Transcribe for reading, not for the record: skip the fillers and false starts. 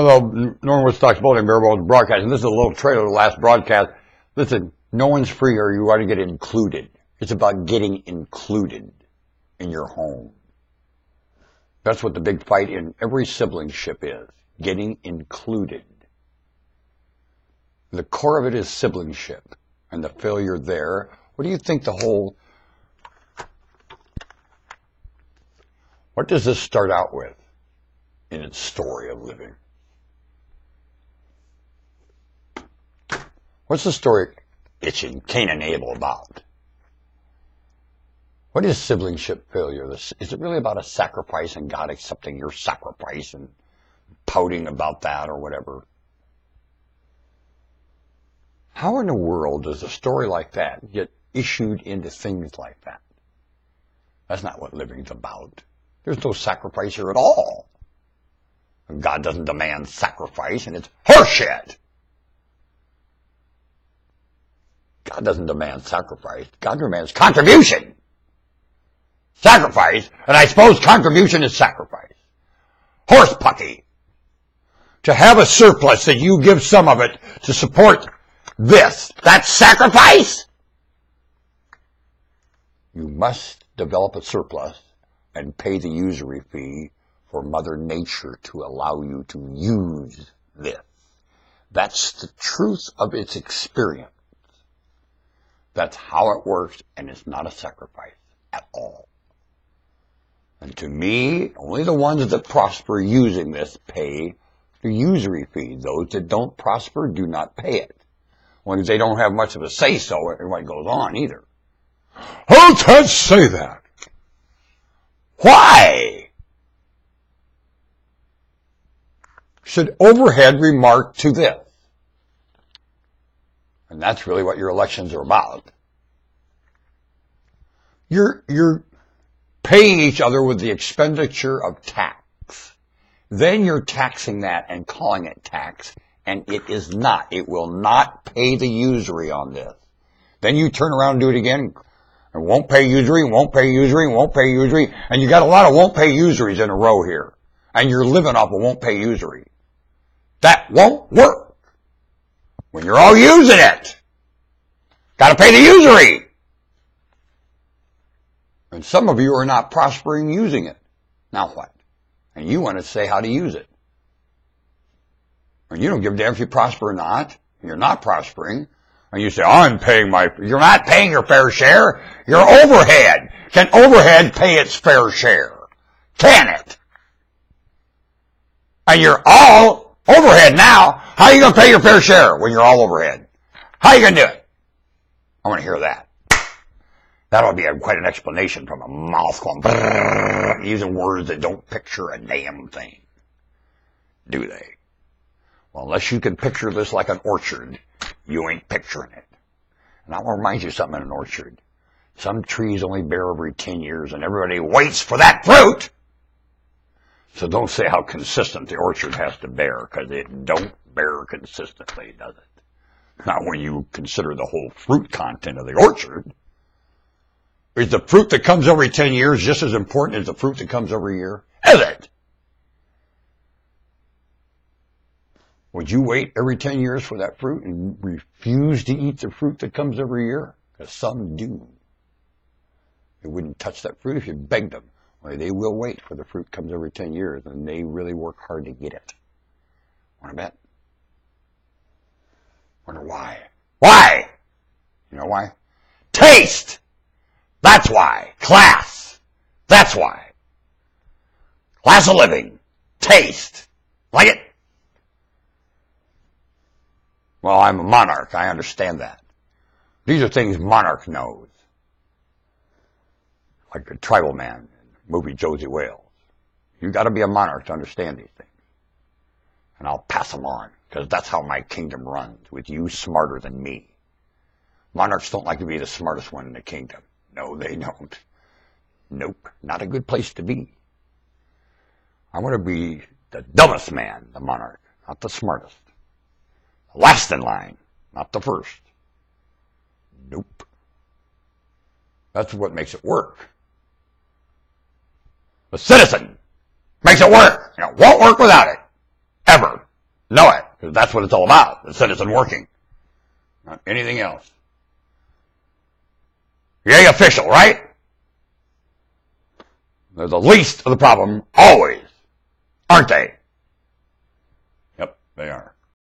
Hello, Norman Woodstock's Building Barebones broadcast, and this is a little trailer of the last broadcast. Listen, no one's free or you ought to get included. It's about getting included in your home. That's what the big fight in every siblingship is, getting included. The core of it is siblingship and the failure there. What do you think what does this start out with in its story of living? What's the story itching Cain and Abel about? What is siblingship failure? Is it really about a sacrifice and God accepting your sacrifice and pouting about that or whatever? How in the world does a story like that get issued into things like that? That's not what living's about. There's no sacrifice here at all. God doesn't demand sacrifice, and it's horseshit. God doesn't demand sacrifice. God demands contribution. Sacrifice, and I suppose contribution is sacrifice. Horse pucky. To have a surplus that you give some of it to support this, that's sacrifice? You must develop a surplus and pay the usury fee for Mother Nature to allow you to use this. That's the truth of its experience. That's how it works, and it's not a sacrifice at all. And to me, only the ones that prosper using this pay the usury fee. Those that don't prosper do not pay it. When they don't have much of a say-so, everybody goes on either. How does that say that? Why should overhead remark to this? And that's really what your elections are about. You're paying each other with the expenditure of tax. Then you're taxing that and calling it tax, and it is not. It will not pay the usury on this. Then you turn around and do it again, and won't pay usury, won't pay usury, won't pay usury, and you got a lot of won't pay usuries in a row here. And you're living off of won't pay usury. That won't work when you're all using it. Got to pay the usury. And some of you are not prospering using it. Now what? And you want to say how to use it. And you don't give a damn if you prosper or not. You're not prospering. And you say, you're not paying your fair share. Your overhead. Can overhead pay its fair share? Can it? And you're all overhead now. How are you going to pay your fair share when you're all overhead? How are you going to do it? I want to hear that. That ought to be quite an explanation from a mouth going brrr, using words that don't picture a damn thing. Do they? Well, unless you can picture this like an orchard, you ain't picturing it. And I want to remind you something in an orchard. Some trees only bear every 10 years, and everybody waits for that fruit. So don't say how consistent the orchard has to bear, because it don't bear consistently, does it? Not when you consider the whole fruit content of the orchard. Is the fruit that comes every 10 years just as important as the fruit that comes every year? Is it? Would you wait every 10 years for that fruit and refuse to eat the fruit that comes every year? Because some do. They wouldn't touch that fruit if you begged them. Well, they will wait for the fruit comes every 10 years, and they really work hard to get it. Want to bet? Wonder why. Why? You know why? Taste! That's why. Class. That's why. Class of living. Taste. Like it? Well, I'm a monarch. I understand that. These are things monarch knows. Like the tribal man in the movie Josie Wales. You got to be a monarch to understand these things. And I'll pass them on, because that's how my kingdom runs, with you smarter than me. Monarchs don't like to be the smartest one in the kingdom. No, they don't. Nope, not a good place to be. I want to be the dumbest man, the monarch, not the smartest. Last in line, not the first. Nope. That's what makes it work. The citizen makes it work. It won't work without it. Ever. know it, because that's what it's all about. The citizen working. Not anything else. Yay, official, right? They're the least of the problem, always. Aren't they? Yep, they are.